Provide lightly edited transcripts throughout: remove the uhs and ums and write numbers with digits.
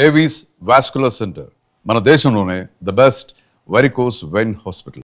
Avis vascular center మన దేశంలోనే the best varicose vein hospital.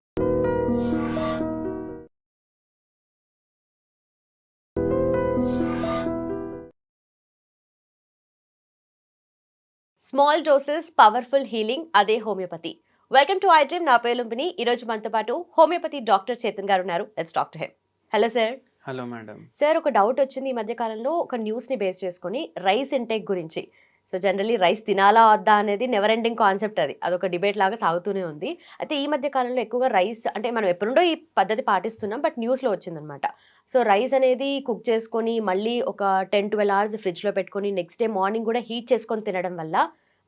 Small doses powerful healing అదే homeopathy. Welcome to I dream. నా పేరు లుంబిని. ఈ రోజు మనతో పాటు హోమియోపతి డాక్టర్ చేతన్ గారు ఉన్నారు. Let's talk to him. Hello sir. Hello madam. Sir, ఒక డౌట్ వచ్చింది ఈ మధ్య కాలంలో, ఒక న్యూస్ ని బేస్ చేసుకొని రైస్ ఇంటేక్ గురించి. సో జనరలీ రైస్ తినాలా వద్దా అనేది నెవర్ ఎండింగ్ కాన్సెప్ట్. అదొక డిబేట్ లాగా సాగుతూనే ఉంది. అయితే ఈ మధ్య కాలంలో ఎక్కువగా రైస్ అంటే మనం ఎప్పుడుండో ఈ పద్ధతి పాటిస్తున్నాం, బట్ న్యూస్లో వచ్చిందనమాట. సో రైస్ అనేది కుక్ చేసుకొని మళ్ళీ ఒక 10-12 అవర్స్ ఫ్రిడ్జ్లో పెట్టుకొని నెక్స్ట్ డే మార్నింగ్ కూడా హీట్ చేసుకొని తినడం వల్ల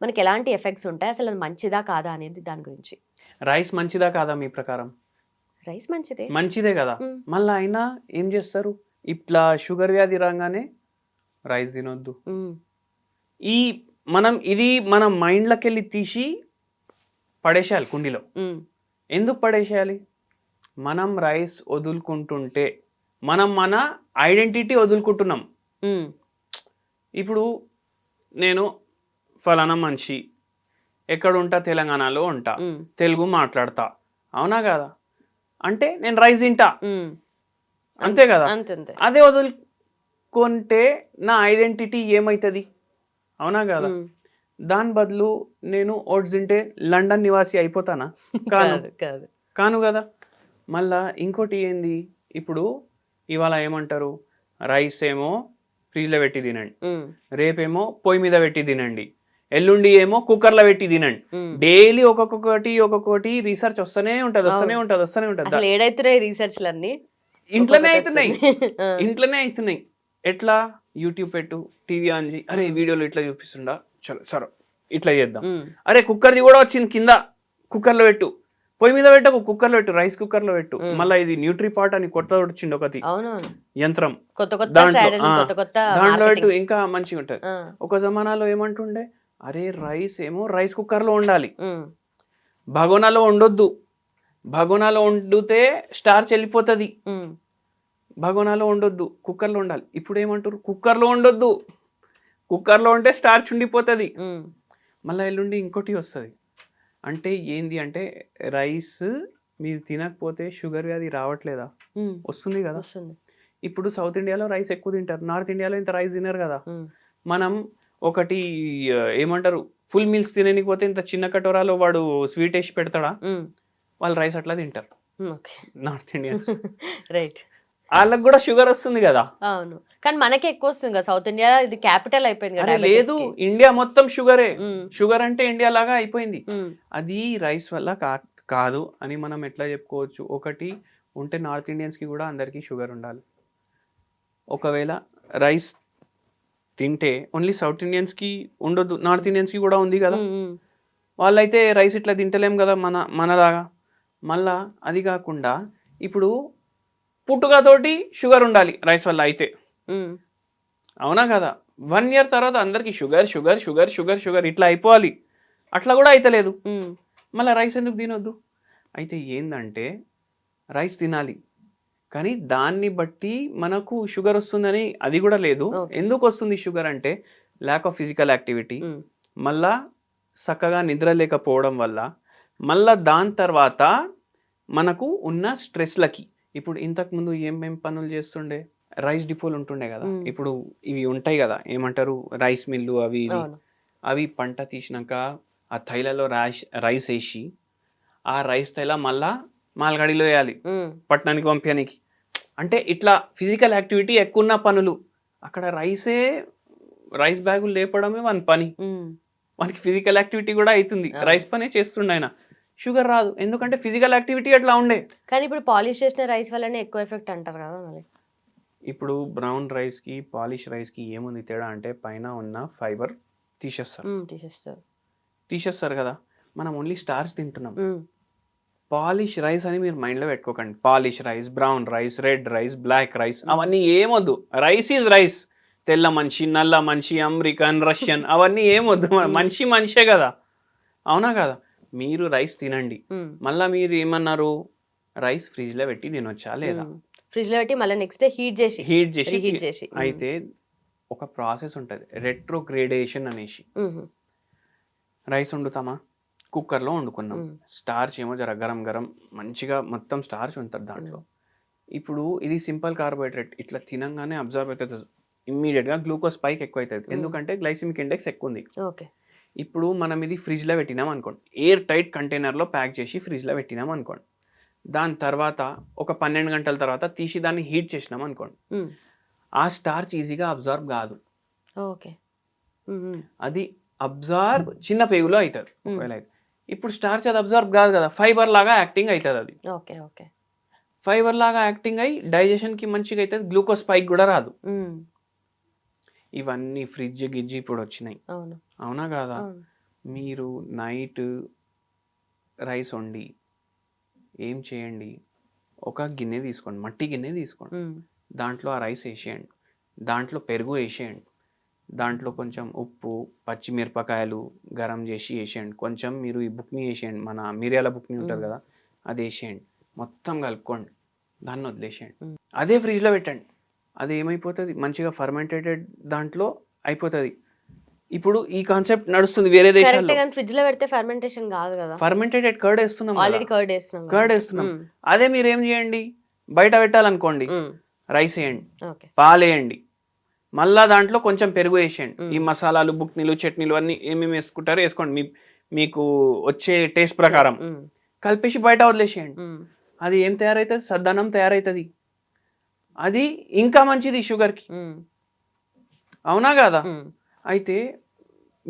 మనకి ఎలాంటి ఎఫెక్ట్స్ ఉంటాయి, అసలు అది మంచిదా కాదా అనేది దాని గురించి. రైస్ మంచిదా కాదా మీ ప్రకారం? రైస్ మంచిదే. మంచిదే కదా. మళ్ళీ అయినా ఏం చేస్తారు, ఇట్లా షుగర్ వ్యాధి రాగానే రైస్ తినొద్దు. ఇది మన మైండ్లోకి వెళ్ళి తీసి పడేసేయాలి కుండీలో. ఎందుకు పడేసేయాలి? మనం రైస్ వదులుకుంటుంటే మనం మన ఐడెంటిటీ వదులుకుంటున్నాం. ఇప్పుడు నేను ఫలానా మనిషి, ఎక్కడ ఉంటా, తెలంగాణలో ఉంటా, తెలుగు మాట్లాడతా, అవునా కదా? అంటే నేను రైస్ తింటా, అంతే కదా? అదే వదులుకుంటే నా ఐడెంటిటీ ఏమవుతుంది, అవునా కదా? దాని బదులు నేను ఓట్స్ తింటే లండన్ నివాసి అయిపోతానా? కాను కదా. మళ్ళా ఇంకోటి ఏంది, ఇప్పుడు ఇవాళ ఏమంటారు, రైస్ ఏమో ఫ్రిడ్జ్లో పెట్టి తినండి, రేపేమో పొయ్యి మీద పెట్టి తినండి, ఎల్లుండి ఏమో కుక్కర్లో పెట్టి తినండి. డైలీ ఒక్కొక్కటి రీసెర్చ్ వస్తూనే ఉంటది. ఇంట్లోనే అవుతున్నాయి. ఎట్లా? యూట్యూబ్ పెట్టు, టీవీ ఆన్ చేయి, అరే వీడియోలో ఇట్లా చూపిస్తుండా, చలో సరే ఇట్లా చేద్దాం. అరే కుక్కర్ది కూడా వచ్చింది, కింద కుక్కర్లో పెట్టు, పొయ్యి మీద పెట్టకు, కుక్కర్లో పెట్టు, రైస్ కుక్కర్లో పెట్టు. మళ్ళీ ఇది న్యూట్రీపాట్ అని కొత్తది వచ్చింది ఒకటి యంత్రం, దాంట్లో పెట్టు, ఇంకా మంచిగా ఉంటది. ఒక జమానాలో ఏమంటుండే, అరే రైస్ ఏమో రైస్ కుక్కర్లో వండాలి, భగోనాలో వండొద్దు, భగోనాలో వండితే స్టార్చ్ వెళ్ళిపోతుంది, భగోనాలో వండొద్దు, కుక్కర్లో వండాలి. ఇప్పుడు ఏమంటారు, కుక్కర్లో వండొద్దు, కుక్కర్లో ఉంటే స్టార్చ్ ఉండిపోతుంది. మళ్ళీ ఎల్లుండి ఇంకోటి వస్తుంది. అంటే ఏంది అంటే, రైస్ మీరు తినకపోతే షుగర్ వ్యాధి రావట్లేదా? వస్తుంది కదా. ఇప్పుడు సౌత్ ఇండియాలో రైస్ ఎక్కువ తింటారు, నార్త్ ఇండియాలో ఇంత రైస్ తినరు కదా. మనం ఒకటి ఏమంటారు, ఫుల్ మీల్స్ తినకపోతే ఇంత చిన్న కటోరాలో వాడు స్వీట్ వేసి పెడతాడా? వాళ్ళు రైస్ అట్లా తింటారు నార్త్ ఇండియన్స్. రైట్. వాళ్ళకి కూడా షుగర్ వస్తుంది కదా. అవును, కానీ మనకి ఎక్కువ వస్తుంది కదా. సౌత్ ఇండియా ఇది క్యాపిటల్ అయిపోయింది కదా. లేదు, ఇండియా మొత్తం షుగరే. షుగర్ అంటే ఇండియా లాగా అయిపోయింది. అది రైస్ వల్ల కాదు అని మనం ఎట్లా చెప్పుకోవచ్చు? ఒకటి ఉంటే నార్త్ ఇండియన్స్ కి కూడా అందరికీ షుగర్ ఉండాలి. ఒకవేళ రైస్ తింటే ఓన్లీ సౌత్ ఇండియన్స్కి ఉండొద్దు, నార్త్ ఇండియన్స్కి కూడా ఉంది కదా. వాళ్ళైతే రైస్ ఇట్లా తింటలేం కదా మనలాగా. మళ్ళా అది కాకుండా ఇప్పుడు పుట్టుకతోటి షుగర్ ఉండాలి రైస్ వల్ల అయితే, అవునా కదా? 1 year తర్వాత అందరికి sugar sugar sugar sugar sugar ఇట్లా అయిపోవాలి. అట్లా కూడా అయితలేదు. మళ్ళీ రైస్ ఎందుకు తినొద్దు? అయితే ఏంటంటే రైస్ తినాలి, కానీ దాన్ని బట్టి మనకు షుగర్ వస్తుందని అది కూడా లేదు. ఎందుకు వస్తుంది షుగర్ అంటే, ల్యాక్ ఆఫ్ ఫిజికల్ యాక్టివిటీ, మళ్ళా చక్కగా నిద్ర లేకపోవడం వల్ల, మళ్ళా దాని తర్వాత మనకు ఉన్న స్ట్రెస్లకి. ఇప్పుడు ఇంతకుముందు ఏమేం పనులు చేస్తుండే, రైస్ డిపోలు ఉంటుండే కదా. ఇప్పుడు ఇవి ఉంటాయి కదా, ఏమంటారు, రైస్ మిల్లు, అవి పంట తీసినాక ఆ తైలలో రైస్ వేసి, ఆ రైస్ తైల మళ్ళా మాల్గాడిలో వేయాలి, పట్టణానికి పంపించడానికి. అంటే ఇట్లా ఫిజికల్ యాక్టివిటీ ఎక్కువ ఉన్న పనులు. అక్కడ రైస్ బ్యాగులు లేపడమే మన పని. మనకి ఫిజికల్ యాక్టివిటీ కూడా అవుతుంది, రైస్ పనే చేస్తుండే ఆయన. షుగర్ రాదు, ఎందుకంటే ఫిజికల్ యాక్టివిటీ అట్లా ఉండే. కానీ ఇప్పుడు పాలిష్ చేసిన రైస్ వల్లనే ఎక్కువ ఎఫెక్ట్ అంటారు కదా. ఇప్పుడు బ్రౌన్ రైస్కి పాలిష్ రైస్కి ఏముంది తేడా అంటే, పైన ఉన్న ఫైబర్ తీసేస్తారు కదా. మనం ఓన్లీ స్టార్చ్ తింటున్నాం. పాలిష్ రైస్ అని మీరు మైండ్లో పెట్టుకోకండి. Polish rice, brown rice, red rice, black rice అవన్నీ ఏమొద్దు. Rice is rice. తెల్ల మనిషి, నల్ల మనిషి, అమెరికన్, రష్యన్ అవన్నీ ఏమొద్దు. మనిషే కదా, అవునా కదా? మీరు రైస్ తినండి. మళ్ళీ మీరు ఏమన్నారు, రైస్ ఫ్రిడ్జ్లో పెట్టి తినొచ్చా లేదా? ఫ్రిడ్జ్లో పెట్టి మళ్ళీ నెక్స్ట్ డే హీట్ చేసి. అయితే ఒక ప్రాసెస్ ఉంటుంది, రెట్రోగ్రేడేషన్ అనేసి. రైస్ వండుతామా, కుక్కర్లో వండుకున్నాం. మ్మ్. స్టార్చ్ ఏమో జర గరం గరం మంచిగా మొత్తం స్టార్చ్ ఉంటుంది దాంట్లో. ఇప్పుడు ఇది సింపుల్ కార్బోహైడ్రేట్, ఇట్లా తినంగానే అబ్జర్వ్ అవుతుంది ఇమ్మీడియట్గా, గ్లూకోజ్ స్పైక్ ఎక్కువ అవుతుంది. ఎందుకంటే గ్లైసిమిక్ ఇండెక్స్ ఎక్కువ ఉంది. ఓకే. ఇప్పుడు మనం ఇది ఫ్రిడ్జ్లో పెట్టినాం అనుకోండి, ఎయిర్ టైట్ కంటైనర్లో ప్యాక్ చేసి ఫ్రిడ్జ్లో పెట్టినాం అనుకోండి, దాని తర్వాత ఒక 12 గంటల తర్వాత తీసి దాన్ని హీట్ చేసినాం అనుకోండి, మ్మ్. ఆ స్టార్చ్ ఈజీగా అబ్జర్వ్ కాదు. ఓకే. మ్మ్. అది అబ్జర్వ్ చిన్న పేగులో అవుతుంది ఒకవేళ అయితే. ఇప్పుడు స్టార్చ్ అది అబ్జర్వ్ కాదు కదా, ఫైబర్ లాగా యాక్టింగ్ అవుతుంది. అది ఓకే. ఓకే. ఫైబర్ లాగా యాక్టింగ్ అయ్యి డైజెషన్కి మంచిగా అవుతుంది, గ్లూకోజ్ స్పైక్ కూడా రాదు. మ్మ్. ఇవన్నీ ఫ్రిడ్జ్ గిజ్జి ఇప్పుడు వచ్చినాయి, అవును. అవునా కాదా? అవును. మీరు నైట్ రైస్ వండి ఏం చేయండి, ఒక గిన్నె తీసుకోండి, మట్టి గిన్నె తీసుకోండి, మ్మ్. దాంట్లో ఆ రైస్ వేసేయండి, దాంట్లో పెరుగు వేసేయండి, దాంట్లో కొంచెం ఉప్పు, పచ్చిమిరపకాయలు గరం చేసి వేసేయండి, కొంచెం మీరు ఈ బుక్ని వేసేయండి, మన మిరియాల బుక్ని ఉంటుంది కదా అది వేసేయండి, మొత్తం కలుపుకోండి, దాన్ని వదిలేసేయండి. అదే ఫ్రిడ్జ్లో పెట్టండి, అది ఏమైపోతుంది మంచిగా ఫర్మెంటేటెడ్ దాంట్లో అయిపోతుంది. ఇప్పుడు ఈ కాన్సెప్ట్ నడుస్తుంది వేరే కరెక్ట్. దేశాల్లో. కానీ ఫ్రిడ్జ్ లో పెడితే ఫర్మెంటేషన్ కాదు కదా, ఫర్మెంటేటెడ్ కర్డ్ వేస్తున్నాం, ఆల్రెడీ కర్డ్ వేస్తున్నాం. కర్డ్ వేస్తున్నాం. అదే మీరు ఏం చేయండి, బయట పెట్టాలనుకోండి, రైస్ వేయండి, ఓకే. పాలు వేయండి, మళ్ళా దాంట్లో కొంచెం పెరుగు వేసేయండి, ఈ మసాలాలు బుక్నీలు చట్నీలు అన్నీ ఏమేమి వేసుకుంటారో వేసుకోండి, మీకు వచ్చే టేస్ట్ ప్రకారం కలిపేసి బయట వదిలేసేయండి. అది ఏం తయారవుతుంది, సద్దన్నం తయారవుతుంది. అది ఇంకా మంచిది షుగర్కి, అవునా కాదా? అయితే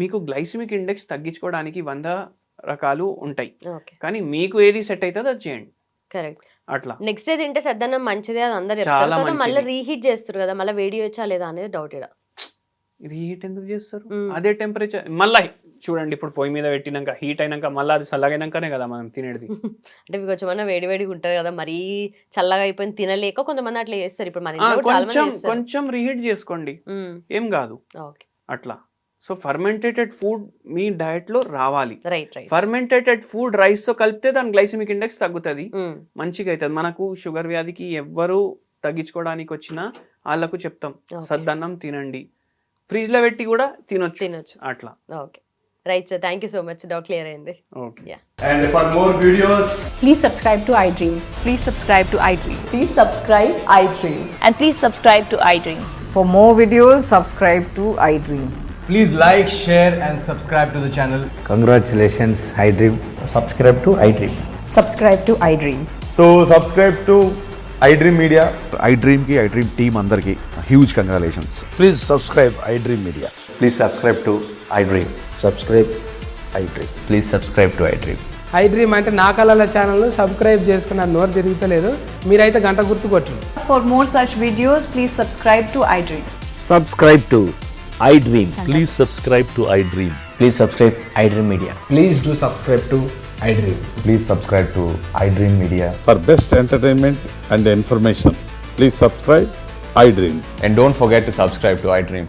మీకు గ్లైసిమిక్ ఇండెక్స్ తగ్గించుకోవడానికి 100 రకాలు ఉంటాయి, ఓకే. కానీ మీకు ఏది సెట్ అవుతుందో అది చేయండి. కరెక్ట్. అట్లా నెక్స్ట్ డే తింటే సద్దన్నం మంచిదే అని అందరు చాలా చెప్తారు కదా, మళ్ళీ మంచిది. రీహీట్ చేస్తారు కదా, మళ్ళీ వేడి వచ్చా లేదా అనేది డౌట్ ఇక్కడ. రీహీట్ ఎందుకు చేస్తారు? అదే టెంపరేచర్ మళ్ళీ చూడండి, ఇప్పుడు పొయ్యి మీద పెట్టినాక హీట్ అయినాక మళ్ళీ అది చల్లగైనాకనే కదా మనం తినేది. అంటే కొంచెం వేడి వేడిగా ఉంటది కదా, మరీ చల్లగా అయిపోయింది తినలేక కొంతమంది అట్లా చేస్తారు. ఇప్పుడు మన ఇంట్లో కూడా చాలా మంది కొంచెం చేస్తారు. కొంచెం రీహీట్ చేసుకోండి, ఏం కాదు. ఓకే. అట్లా. సో ఫర్మెంటేటెడ్ ఫుడ్ మీ డయట్ లో రావాలి. రైట్. రైట్. ఫర్మెంటేటెడ్ ఫుడ్ రైస్ తో కలిపితే దాని గ్లైసిమిక్ ఇండెక్స్ తగ్గుతుంది, మంచిగా అవుతుంది. మనకు షుగర్ వ్యాధికి ఎవ్వరు తగ్గించుకోవడానికి వచ్చినా వాళ్ళకు చెప్తాం, సద్దన్నం తినండి, ఫ్రిడ్జ్ లో పెట్టి కూడా తినొచ్చు. అట్లా. Okay. Right sir, thank you so much. Doubt clear అయింది. Okay. And for more videos, Please subscribe to iDream. Please subscribe to iDream. Please subscribe iDream. And please subscribe to iDream. For more videos, subscribe to iDream. please like, share, and subscribe to the channel. Congratulations, iDream. Subscribe to iDream. Subscribe to iDream. So subscribe to iDream Media. iDream కి iDream team అందరికి huge congratulations. Please subscribe iDream Media. Please subscribe to iDream. Subscribe iDream. Please subscribe to iDream. iDream అంటే నా కళల channel subscribe చేసుకున్న నోరు తిరుగుతలేదు, మీరైతే గంట గుర్తు కొట్టండి. For more such videos, please subscribe to iDream. Subscribe to iDream. Please subscribe to iDream. Please subscribe iDream Media. Please do subscribe to iDream. Please subscribe to iDream Media. For best entertainment and information, please subscribe iDream. And don't forget to subscribe to iDream.